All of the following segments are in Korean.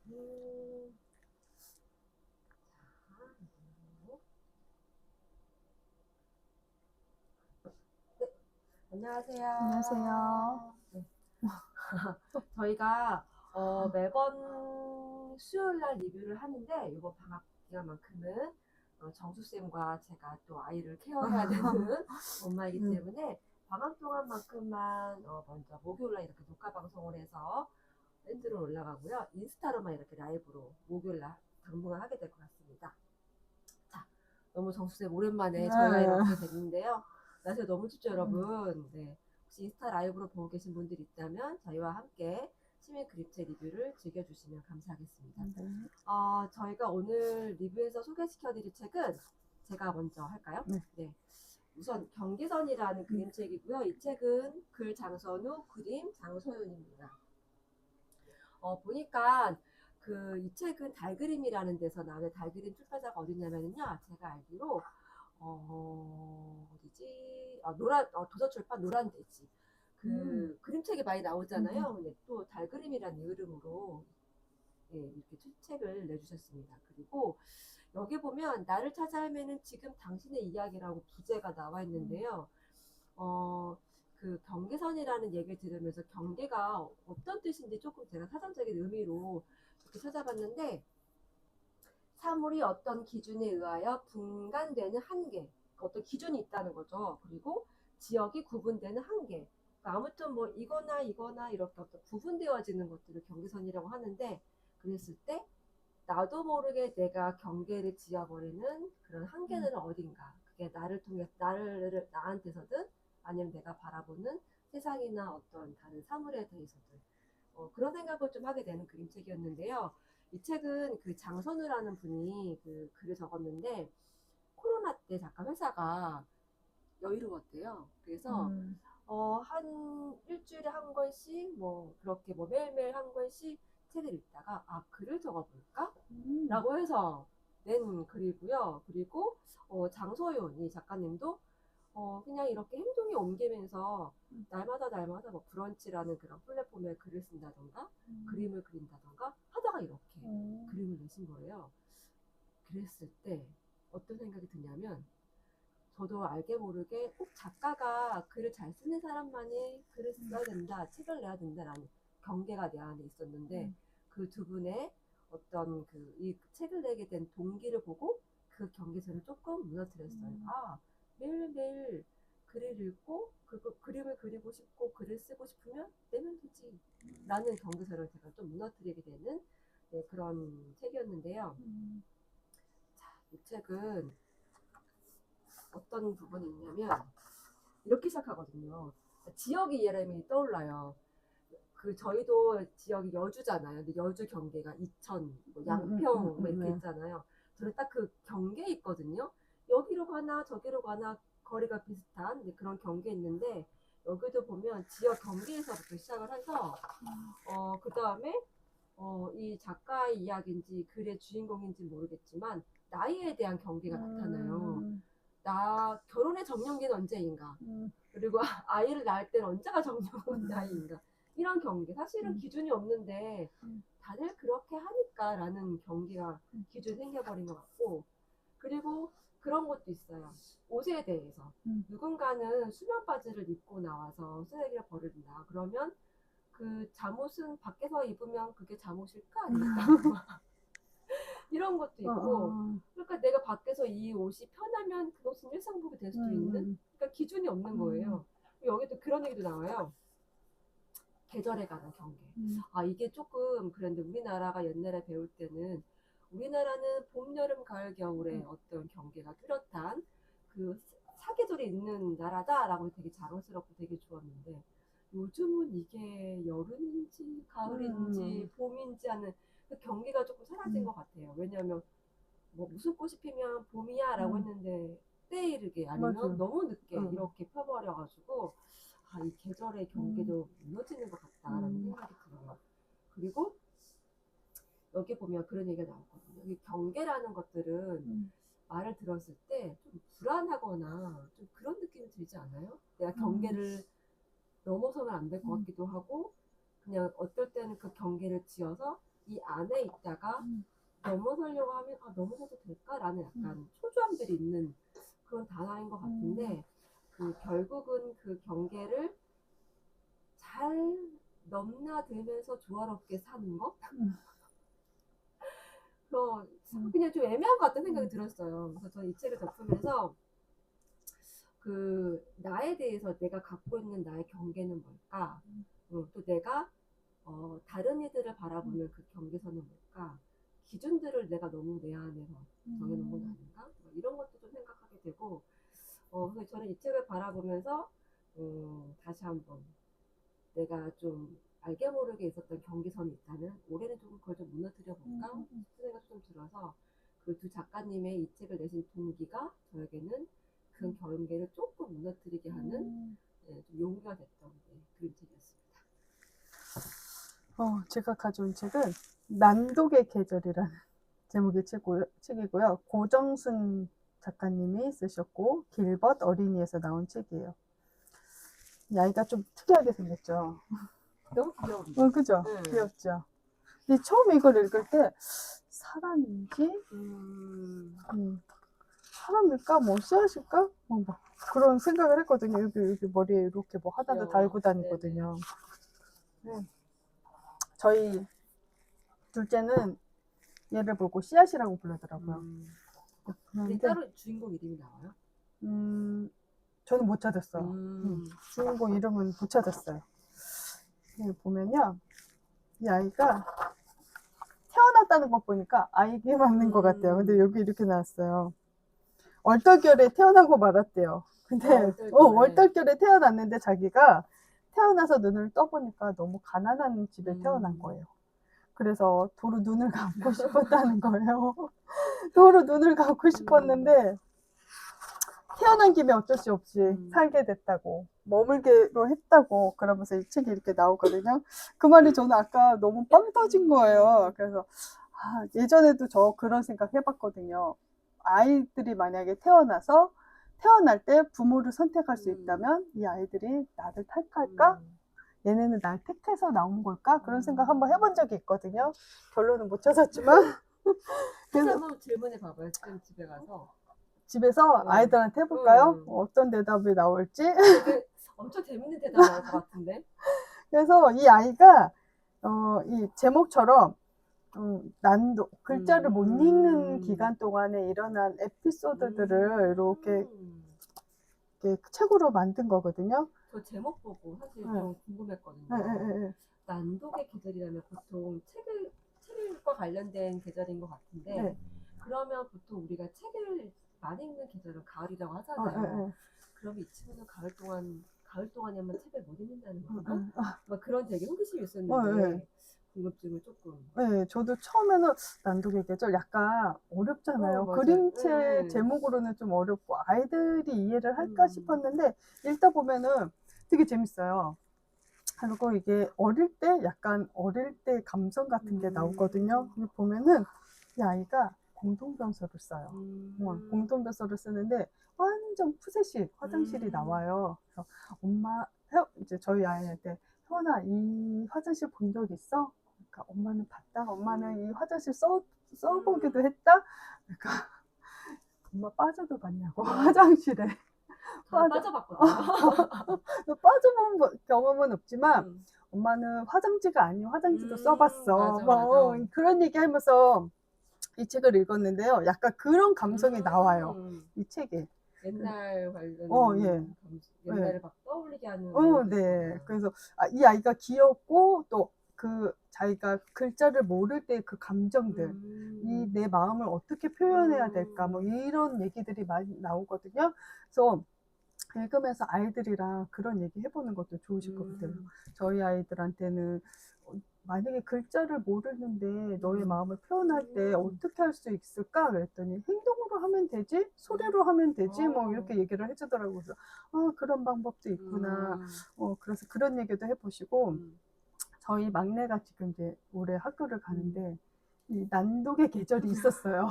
음, 네, 안녕하세요. 안녕하세요. 네. 저희가 매번 수요일 날 리뷰를 하는데 이번 방학 기간만큼은 정수쌤과 제가 또 아이를 케어해야 되는 엄마이기 음, 때문에 방학 동안만큼만 먼저 목요일 날 이렇게 녹화 방송을 해서 밴드로 올라가고요. 인스타로만 이렇게 라이브로 목요일 날 당분간 하게 될 것 같습니다. 자, 너무 정수쌤 오랜만에 저희가 이렇게 됐는데요. 날씨가 너무 춥죠, 여러분. 네. 혹시 인스타 라이브로 보고 계신 분들이 있다면 저희와 함께 시민 그림체 리뷰를 즐겨주시면 감사하겠습니다. 네. 저희가 오늘 리뷰에서 소개시켜드릴 책은 제가 먼저 할까요? 네. 네. 우선 경계선이라는 그림책이고요. 이 책은 글 장선우, 그림 장소윤입니다. 보니까 이 책은 달그림이라는 데서 나오는 달그림 출판사가 어디냐면요. 제가 알기로 어디지? 도서출판 노란돼지. 그림책이 많이 나오잖아요. 근데 또 달그림이라는 이름으로 예, 이렇게 책을 내주셨습니다. 그리고 여기 보면 나를 찾아 헤매는 지금 당신의 이야기라고 부제가 나와 있는데요. 어, 경계선이라는 얘기를 들으면서 경계가 어떤 뜻인지 조금 제가 사전적인 의미로 이렇게 찾아봤는데 사물이 어떤 기준에 의하여 분간되는 한계, 어떤 기준이 있다는 거죠. 그리고 지역이 구분되는 한계. 그러니까 아무튼 뭐 이거나 이거나 이렇게 어떤 구분되어지는 것들을 경계선이라고 하는데 그랬을 때 나도 모르게 내가 경계를 지어버리는 그런 한계는 어딘가. 그게 나를 통해 나한테서든 아니면 내가 바라보는 세상이나 어떤 다른 사물에 대해서든 그런 생각을 좀 하게 되는 그림책이었는데요. 이 책은 장선우라는 분이 글을 적었는데 코로나 때 잠깐 회사가 여유로웠대요. 그래서 한 일주일에 한 권씩 뭐 그렇게 뭐 매일매일 한 권씩 책을 읽다가 글을 적어볼까? 라고 해서 낸 글이고요. 그리고 장소연 이 작가님도 그냥 이렇게 행동이 옮기면서 날마다 뭐 브런치라는 그런 플랫폼에 글을 쓴다던가 그림을 그린다던가 하다가 이렇게 그림을 내신 거예요. 그랬을 때 어떤 생각이 드냐면 저도 알게 모르게 꼭 작가가 글을 잘 쓰는 사람만이 글을 써야 된다, 책을 내야 된다라는 경계가 내 안에 있었는데 그 두 분의 어떤 이 책을 내게 된 동기를 보고 그 경계선을 조금 무너뜨렸어요. 매일매일 글을 읽고 그림을 그리고 싶고 글을 쓰고 싶으면 내면 되지. 라는 경계선을 제가 좀 무너뜨리게 되는 네, 그런 책이었는데요. 자, 이 책은 어떤 부분이 있냐면 이렇게 시작하거든요. 지역이 이름이 떠올라요. 저희도 지역이 여주잖아요. 근데 여주 경계가 이천, 뭐 양평 뭐 이렇게 있잖아요. 저는 딱 그 경계에 있거든요. 여기로 가나 저기로 가나 거리가 비슷한 그런 경계에 있는데 여기도 보면 지역 경계에서부터 시작을 해서 그 다음에 이 작가의 이야기인지 글의 주인공인지 모르겠지만 나이에 대한 경계가 나타나요. 나 결혼의 정년기는 언제인가? 그리고 아이를 낳을 때는 언제가 정년 나이인가? 이런 경계. 사실은 기준이 없는데 다들 그렇게 하니까라는 경계가 기준이 생겨버린 것 같고 그리고 그런 것도 있어요. 옷에 대해서. 누군가는 수면 바지를 입고 나와서 쓰레기를 버린다. 그러면 그 잠옷은 밖에서 입으면 그게 잠옷일까 아닐까? 이런 것도 있고 그러니까 내가 밖에서 이 옷이 편하면 그것은 일상복이 될 수도 있는 그러니까 기준이 없는 거예요. 여기도 그런 얘기도 나와요. 계절에 관한 경계. 이게 조금 그런데 우리나라가 옛날에 배울 때는 우리나라는 봄, 여름, 가을, 겨울에 어떤 경계가 뚜렷한 그 사계절이 있는 나라다라고 되게 자랑스럽고 되게 좋았는데 요즘은 이게 여름인지 가을인지 봄인지 하는 그 경계가 조금 사라진 것 같아요. 왜냐하면 뭐 무슨 꽃이 피면 봄이야라고 했는데 때에 이르게 아니면 맞아. 너무 늦게 이렇게 펴버려가지고 이 계절의 경계도 무너지는 것 같다라는 생각이 들어요. 그리고 여기 보면 그런 얘기가 나오거든요. 이 경계라는 것들은 말을 들었을 때 좀 불안하거나 좀 그런 느낌이 들지 않아요? 내가 경계를 넘어서는 안 될 것 같기도 하고 그냥 어떨 때는 그 경계를 지어서 이 안에 있다가 넘어서려고 하면 넘어서도 될까라는 약간 초조함들이 있는 그런 단어인 것 같은데 그 결국은 그 경계를 잘 넘나들면서 조화롭게 사는 것? 그냥 좀 애매한 것 같다는 생각이 들었어요. 그래서 저는 이 책을 접하면서 그 나에 대해서 내가 갖고 있는 나의 경계는 뭘까? 또 내가 다른 이들을 바라보는 그 경계선은 뭘까? 기준들을 내가 너무 내 안에서 정해놓은 건 아닌가? 뭐 이런 것도 좀 생각하게 되고, 그래서 저는 이 책을 바라보면서 다시 한번 내가 좀 알게 모르게 있었던 경계선이 있다면 올해는 조금 그걸 좀 무너뜨려 볼까 싶은 생각이 좀 들어서 그 두 작가님의 이 책을 내신 동기가 저에게는 그 경계를 조금 무너뜨리게 하는 좀 용기가 됐던 그림책이었습니다. 제가 가져온 책은 난독의 계절이라는 제목의 책이고요. 고정순 작가님이 쓰셨고 길벗 어린이에서 나온 책이에요. 이 아이가 좀 특이하게 생겼죠. 너무 귀여운데. 그죠? 귀엽죠. 근데 처음 이걸 읽을 때 사람인지 사람일까? 뭐 씨앗일까? 막 그런 생각을 했거든요. 여기 머리에 이렇게 뭐 하나도 달고 다니거든요. 네. 저희 둘째는 얘를 보고 씨앗이라고 부르더라고요. 근데 따로 주인공 이름이 나와요? 저는 못 찾았어요. 주인공 이름은 못 찾았어요. 여기 보면요. 이 아이가 태어났다는 것 보니까 아이게 맞는 것 같아요. 근데 여기 이렇게 나왔어요. 얼떨결에 태어나고 말았대요. 근데 얼떨결에 태어났는데 자기가 태어나서 눈을 떠보니까 너무 가난한 집에 태어난 거예요. 그래서 도로 눈을 감고 싶었다는 거예요. 도로 눈을 감고 싶었는데 태어난 김에 어쩔 수 없이 살게 됐다고, 머물기로 했다고, 그러면서 이 책이 이렇게 나오거든요. 그 말이 저는 아까 너무 빵 터진 거예요. 그래서 예전에도 저 그런 생각 해봤거든요. 아이들이 만약에 태어날 때 부모를 선택할 수 있다면 이 아이들이 나를 택할까? 얘네는 날 택해서 나온 걸까? 그런 생각 한번 해본 적이 있거든요. 결론은 못 찾았지만 그래서 한번 질문해 봐봐요. 지금 집에 가서. 집에서 아이들한테 해볼까요? 어떤 대답이 나올지. 엄청 재밌는 대답 나올 것 같은데. 그래서 이 아이가 이 제목처럼 난독, 글자를 못 읽는 기간 동안에 일어난 에피소드들을 이렇게 책으로 만든 거거든요. 저 제목 보고 사실 좀 궁금했거든요. 난독의 계절이라면 보통 책과 관련된 계절인 것 같은데 그러면 보통 우리가 책을 많이 읽는 계절은 가을이라고 하잖아요. 그러면 이 친구는 가을 동안에만 책을 못 읽는다는 건가? 막 그런 되게 호기심이 있었는데 궁금증을 조금. 네, 저도 처음에는 난독의 계절 약간 어렵잖아요. 그림체 제목으로는 좀 어렵고 아이들이 이해를 할까 싶었는데 읽다 보면은 되게 재밌어요. 그리고 이게 약간 어릴 때 감성 같은 게 나오거든요. 보면은 이 아이가 공동변서를 써요. 공동변서를 쓰는데 완전 푸세식 화장실이 나와요. 그래서 이제 저희 아이한테 혜원아, 이 화장실 본 적 있어? 그러니까 엄마는 봤다. 엄마는 이 화장실 써보기도 했다. 그러니까 엄마 빠져도 봤냐고 화장실에. 빠져봤거든요. 빠져본 경험은 없지만 엄마는 화장지가 아닌 화장지도 써봤어. 맞아. 그런 얘기 하면서 이 책을 읽었는데요. 약간 그런 감성이 나와요. 이 책에. 옛날 관련 옛날을 막 떠올리게 하는. 네. 그래서 이 아이가 귀엽고 또 자기가 글자를 모를 때 그 감정들, 이 내 마음을 어떻게 표현해야 될까, 뭐 이런 얘기들이 많이 나오거든요. 그래서 읽으면서 아이들이랑 그런 얘기 해보는 것도 좋으실 것 같아요. 저희 아이들한테는 만약에 글자를 모르는데 너의 마음을 표현할 때 어떻게 할 수 있을까? 그랬더니 행동으로 하면 되지? 소리로 하면 되지? 뭐 이렇게 얘기를 해주더라고요. 그래서 그런 방법도 있구나. 그래서 그런 얘기도 해보시고 저희 막내가 지금 이제 올해 학교를 가는데 이 난독의 계절이 있었어요.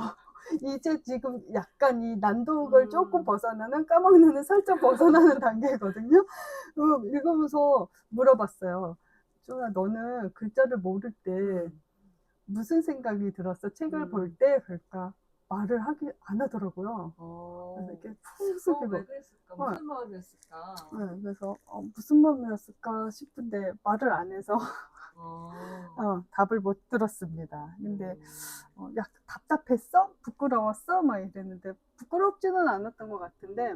이제 지금 약간 이 난독을 조금 벗어나는, 까먹는 살짝 벗어나는 단계거든요. 읽으면서 물어봤어요. 소연아, 너는 글자를 모를 때 무슨 생각이 들었어? 책을 볼 때? 그러니까 말을 안 하더라고요. 그래서 이렇게 푹 숙이고. 왜 그랬을까? 무슨 마음이었을까? 네, 그래서 무슨 마음이었을까 싶은데 말을 안 해서 답을 못 들었습니다. 근데 약 답답했어? 부끄러웠어? 막 이랬는데 그렇지는 않았던 것 같은데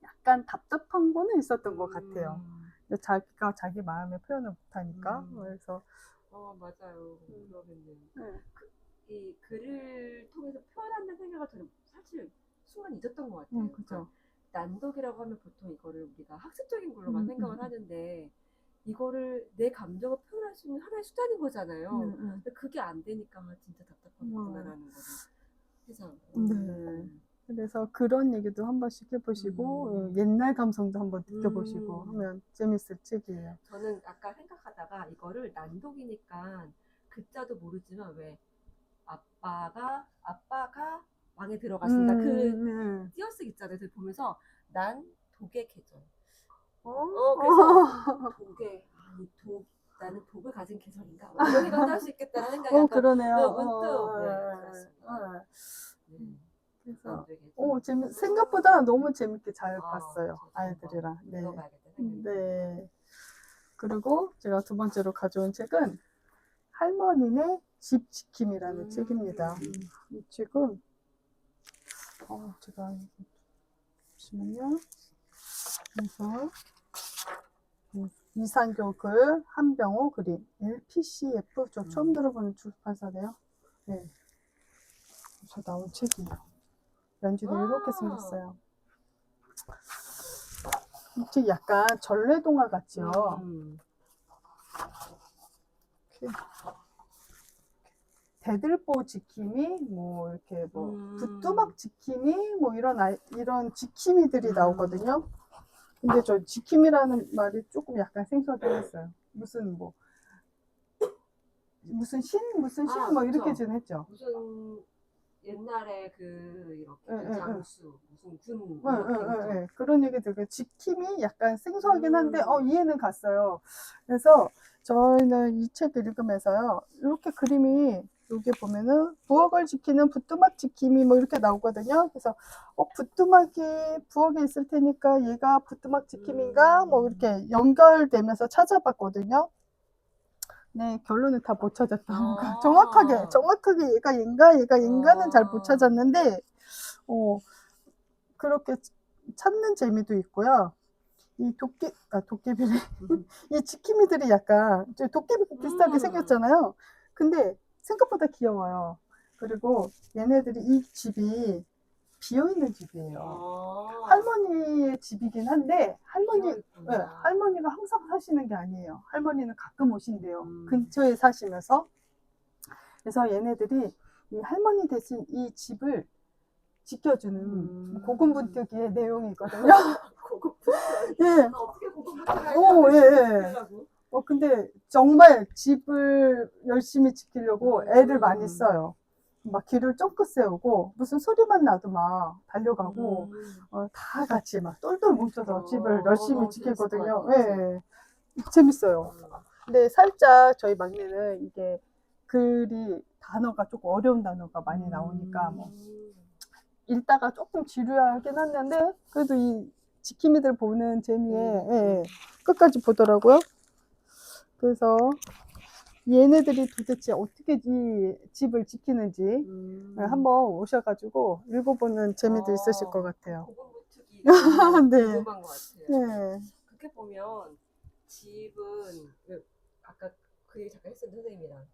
약간 답답한 거는 있었던 것 같아요. 근데 자기가 자기 마음의 표현을 못하니까. 그래서 맞아요. 그러겠네요. 네. 이 글을 통해서 표현한다는 생각을 저는 사실 순간 잊었던 것 같아요. 그죠. 그러니까 난독이라고 하면 보통 이거를 우리가 학습적인 걸로만 생각을 하는데 이거를 내 감정을 표현할 수 있는 하나의 수단인 거잖아요. 근데 그게 안 되니까 진짜 답답하구나라는 거를 해서. 네. 그래서 그런 얘기도 한 번씩 해보시고 옛날 감성도 한번 느껴보시고 하면 재밌을 책이에요. 저는 아까 생각하다가 이거를 난독이니까 글자도 모르지만 왜 아빠가 방에 들어갔습니다. 그 띄어쓰기 있잖아요. 그래서 보면서 난 독의 계절. 그래서 독의 나는 독을 가진 계절인가? 이런 생각도 할 수 있겠다는 생각이 약간 그러네요. 문득 들었습니다. 그래서 생각보다 너무 재밌게 잘 봤어요. 저도 아이들이랑. 한번 읽어봐야겠다 생각이 듭니다. 네. 그리고 제가 두 번째로 가져온 책은 할머니네 집 지킴이라는 책입니다. 이 책은 제가 잠시만요. 그래서 이상교 글, 한병호 그림, LPCF 저 처음 들어보는 출판사네요. 네. 저 나온 책이에요. 연지도 이렇게 생겼어요. 이 책 약간 전래동화 같지요. 대들보 지킴이, 뭐 이렇게 뭐 부뚜막 지킴이, 뭐 이런 지킴이들이 나오거든요. 근데 저 지킴이라는 말이 조금 약간 생소하긴 했어요. 무슨 신 뭐 이렇게 지금 했죠. 무슨 옛날에 이렇게 장수 무슨 군 이렇게 그런 얘기 들고 지킴이 약간 생소하긴 한데 이해는 갔어요. 그래서 저희는 이 책 읽으면서요 이렇게 그림이 여기 보면은 부엌을 지키는 부뚜막 지킴이 뭐 이렇게 나오거든요. 그래서 부뚜막이 부엌에 있을 테니까 얘가 부뚜막 지킴인가 뭐 이렇게 연결되면서 찾아봤거든요. 네, 결론은 다 못 찾았던 거. 정확하게 얘가 얘인가는 잘 못 찾았는데, 그렇게 찾는 재미도 있고요. 이 도깨비래. 이 지킴이들이 약간, 도깨비 비슷하게 생겼잖아요. 근데 생각보다 귀여워요. 그리고 얘네들이 이 집이 비어있는 집이에요. 할머니의 집이긴 한데 할머니가 항상 사시는 게 아니에요. 할머니는 가끔 오신대요. 근처에 사시면서. 그래서 얘네들이 이 할머니 대신 이 집을 지켜주는 고군분투기의 내용이거든요. 고군분투. 예. 어떻게 고군분투를 예. 근데 정말 집을 열심히 지키려고 애를 많이 써요. 막 길을 쫑긋 세우고 무슨 소리만 나도 막 달려가고 다 같이 막 똘똘 뭉쳐서 집을 열심히 지키거든요. 예. 재밌어요. 근데 살짝 저희 막내는 이게 글이 단어가 조금 어려운 단어가 많이 나오니까 뭐 읽다가 조금 지루하긴 했는데 그래도 이 지킴이들 보는 재미에 끝까지 보더라고요. 그래서 얘네들이 도대체 어떻게 이 집을 지키는지 한번 오셔가지고 읽어보는 재미도 있으실 것 같아요. 고군분투기가 네. 궁금한 것 같아요. 그렇게 보면 집은 아까 그 얘기 잠깐 했었는데 선생님이랑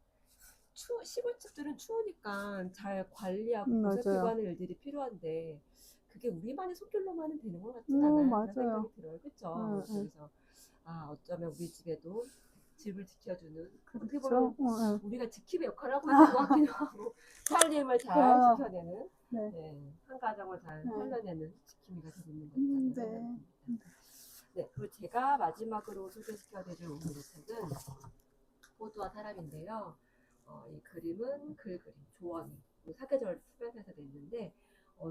시골집들은 추우니까 잘 관리하고 보살피고 하는 일들이 필요한데 그게 우리만의 손길로만은 되는 것 같진 않아요. 그런 생각이 들어요. 그렇죠? 그래서 어쩌면 우리 집에도 집을 지켜주는 어떻게 보면 우리가 지킴의 역할을 하고 있는 것 같기도 하고 살림을 잘 지켜내는 한 가정을 잘 살려내는 지킴이가 되고 있는 것 같다는 생각이 듭니다. 네, 그리고 제가 마지막으로 소개시켜드릴 오늘의 책은 호두와 사람인데요. 이 그림은 글그림 조원희 사계절 출판사에서 냈는데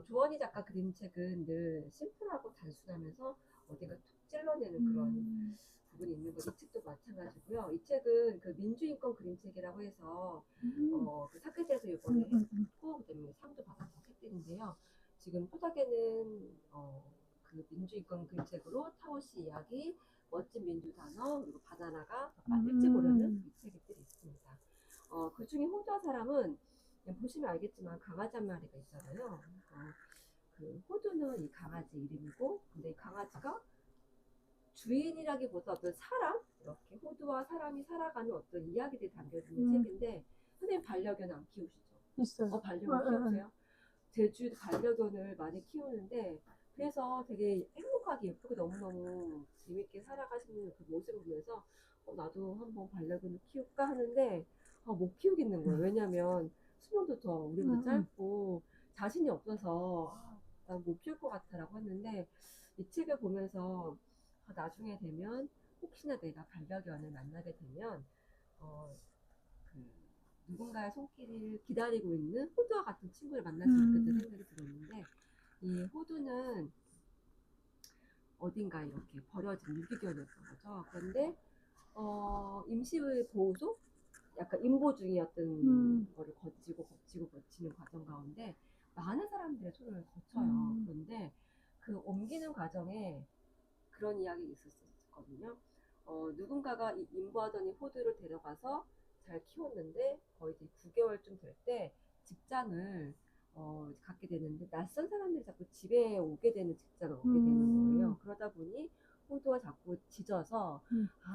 조원희 작가 그림책은 늘 심플하고 단순하면서 어딘가 툭 찔러내는 그런 부분이 있는 거. 이 책도 마찬가지고요. 이 책은 그 민주인권 그림책이라고 해서 그 사회에서 이번에 했고 그다음에 상도 받았던 책들인데요. 지금 토닥에는 그 민주인권 그림책으로 타오시 이야기, 멋진 민주단어, 그리고 바나나가 더 빨리 일찍 오려면 이 책들이 있습니다. 그 중에 호두와 사람은 그냥 보시면 알겠지만 강아지 한 마리가 있잖아요. 그 호두는 이 강아지 이름이고, 근데 이 강아지가 주인이라기보다 어떤 사람, 이렇게 호두와 사람이 살아가는 어떤 이야기들이 담겨있는 책인데, 선생님 반려견 안 키우시죠? 있어요. 반려견 키우세요? 제 주위도 반려견을 많이 키우는데, 그래서 되게 행복하게 예쁘게 너무너무 재밌게 살아가시는 그 모습을 보면서 나도 한번 반려견을 키울까 하는데 못 키우겠는 거예요. 왜냐면 수명도 더 우리보다 짧고 자신이 없어서 난 못 키울 것 같아라고 했는데, 이 책을 보면서 나중에 되면 혹시나 내가 반려견을 만나게 되면 그 누군가의 손길을 기다리고 있는 호두와 같은 친구를 만날 수 있겠다는 생각이 들었는데, 이 호두는 어딘가 이렇게 버려진 유기견이었던 거죠. 그런데 임시의 보호소? 약간 임보 중이었던 거를 거치는 과정 가운데 많은 사람들의 손을 거쳐요. 그런데 그 옮기는 과정에 그런 이야기 있었거든요. 누군가가 이 임보하던 이 호두를 데려가서 잘 키웠는데 거의 이제 9개월쯤 될 때 직장을 갖게 되는데, 낯선 사람들이 자꾸 집에 오게 되는 직장을 오게 되는 거예요. 그러다 보니 호두가 자꾸 짖어서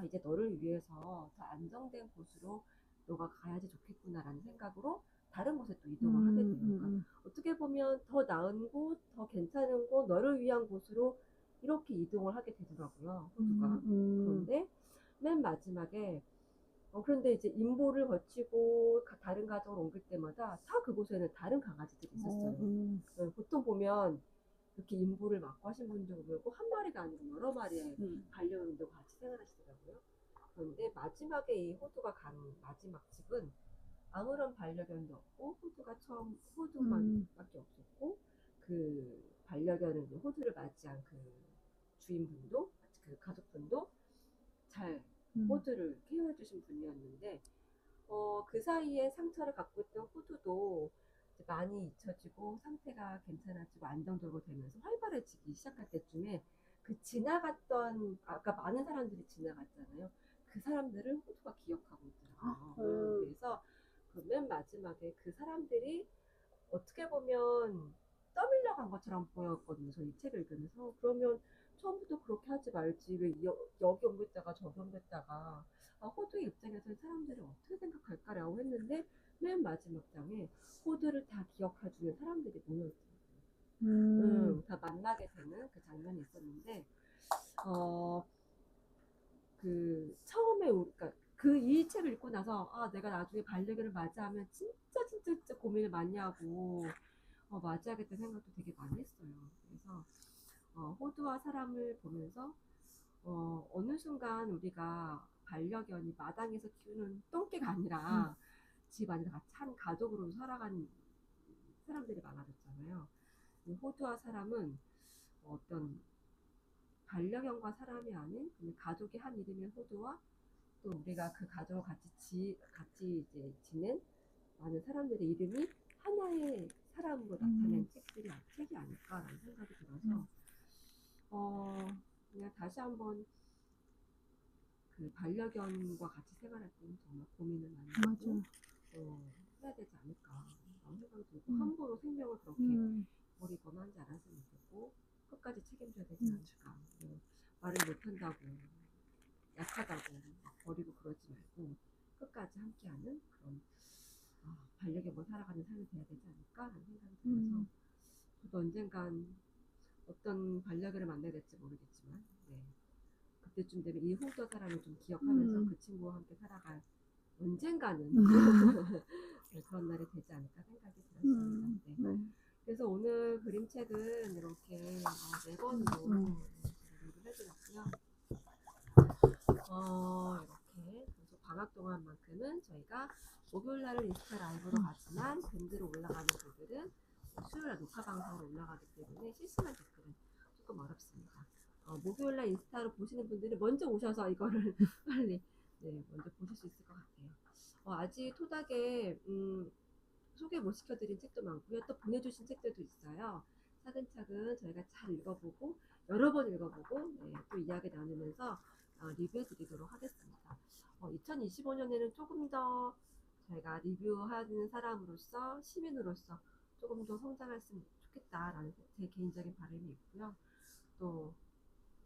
이제 너를 위해서 더 안정된 곳으로 너가 가야지 좋겠구나라는 생각으로 다른 곳에 또 이동을 하게 돼요. 그러니까 어떻게 보면 더 나은 곳, 더 괜찮은 곳, 너를 위한 곳으로 이렇게 이동을 하게 되더라고요, 호두가. 그런데 맨 마지막에 그런데 이제 임보를 거치고 다른 가정을 옮길 때마다 다 그곳에는 다른 강아지들이 있었어요. 보통 보면 이렇게 임보를 맡고 하신 분들 보면 꼭 한 마리가 아니고 여러 마리의 반려견도 같이 생활하시더라고요. 그런데 마지막에 이 호두가 간 마지막 집은 아무런 반려견도 없고 호두만 밖에 없었고, 그 반려견을 이제 호두를 맞이한 그 주인분도, 그 가족분도 잘 호두를 케어해 주신 분이었는데, 그 사이에 상처를 갖고 있던 호두도 이제 많이 잊혀지고 상태가 괜찮아지고 안정적으로 되면서 활발해지기 시작할 때쯤에 그 지나갔던, 아까 많은 사람들이 지나갔잖아요. 그 사람들을 호두가 기억하고 있더라고요. 그래서 그 맨 마지막에 그 사람들이 어떻게 보면 떠밀려 간 것처럼 보였거든요. 저 이 책을 읽으면서. 그러면 처음부터 그렇게 하지 말지. 왜 여기 옮겼다가 저기 옮겼다가 호두의 입장에서 사람들이 어떻게 생각할까라고 했는데, 맨 마지막 장에 호두를 다 기억해주는 사람들이 모여있더라고요. 다 만나게 되는 그 장면이 있었는데, 그 처음에 그러니까 그 이 책을 읽고 나서 내가 나중에 반려견을 맞이하면 진짜 고민을 많이 하고 맞이하겠다는 생각도 되게 많이 했어요. 그래서 호두와 사람을 보면서 어느 순간 우리가 반려견이 마당에서 키우는 똥개가 아니라 집 안에서 같이 한 가족으로 살아가는 사람들이 많아졌잖아요. 이 호두와 사람은 어떤 반려견과 사람이 아닌 그냥 가족의 한 이름의 호두와 또 우리가 그 가족을 같이 이제 지낸 많은 사람들의 이름이 하나의 사람으로 나타낸 책이 아닐까라는 생각이 들어서 그냥 다시 한번 그 반려견과 같이 생활할 때는 정말 고민을 많이 하고 해야 되지 않을까 라는 생각이 들고, 함부로 생명을 그렇게 버리거나 하지 않았으면 좋겠고 끝까지 책임져야 되지 않을까. 말을 못한다고 약하다고 막 버리고 그러지 말고 끝까지 함께하는 그런 반려견과 살아가는 삶이 돼야 되지 않을까라는 생각이 들어서, 저도 언젠간 어떤 반려견을 만나야 될지 모르겠지만 그때쯤 되면 이 호두와 사람을 좀 기억하면서 그 친구와 함께 살아갈 언젠가는 그런 날이 되지 않을까 생각이 들었습니다. 네. 그래서 오늘 그림책은 이렇게 4권으로 리뷰를 해드렸고요. 이렇게 그래서 방학 동안만큼은 저희가 목요일날은 인스타 라이브로 가지만 밴드로 올라가는 글들은 수요일날 녹화 방송으로 올라가기 때문에 실시간 댓글은 조금 어렵습니다. 목요일날 인스타로 보시는 분들은 먼저 오셔서 이거를 빨리 먼저 보실 수 있을 것 같아요. 아직 토닥에 소개 못 시켜드린 책도 많고요. 또 보내주신 책들도 있어요. 차근차근 저희가 잘 읽어보고 여러 번 읽어보고 또 이야기 나누면서 리뷰해드리도록 하겠습니다. 2025년에는 조금 더 저희가 리뷰하는 사람으로서 시민으로서 조금 더 성장했으면 좋겠다라는 제 개인적인 바람이 있고요. 또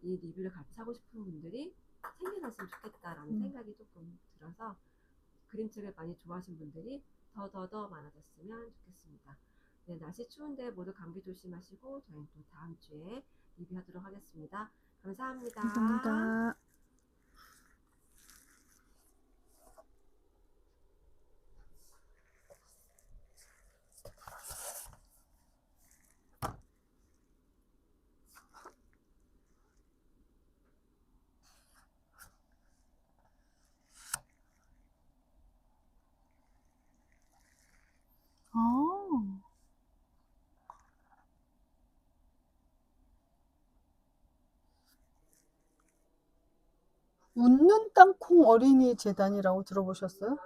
이 리뷰를 같이 하고 싶은 분들이 생겨났으면 좋겠다라는 생각이 조금 들어서 그림책을 많이 좋아하시는 분들이 더 많아졌으면 좋겠습니다. 네, 날씨 추운데 모두 감기 조심하시고 저희는 또 다음 주에 리뷰하도록 하겠습니다. 감사합니다. 감사합니다. 아, 웃는 땅콩 어린이 재단이라고 들어보셨어요?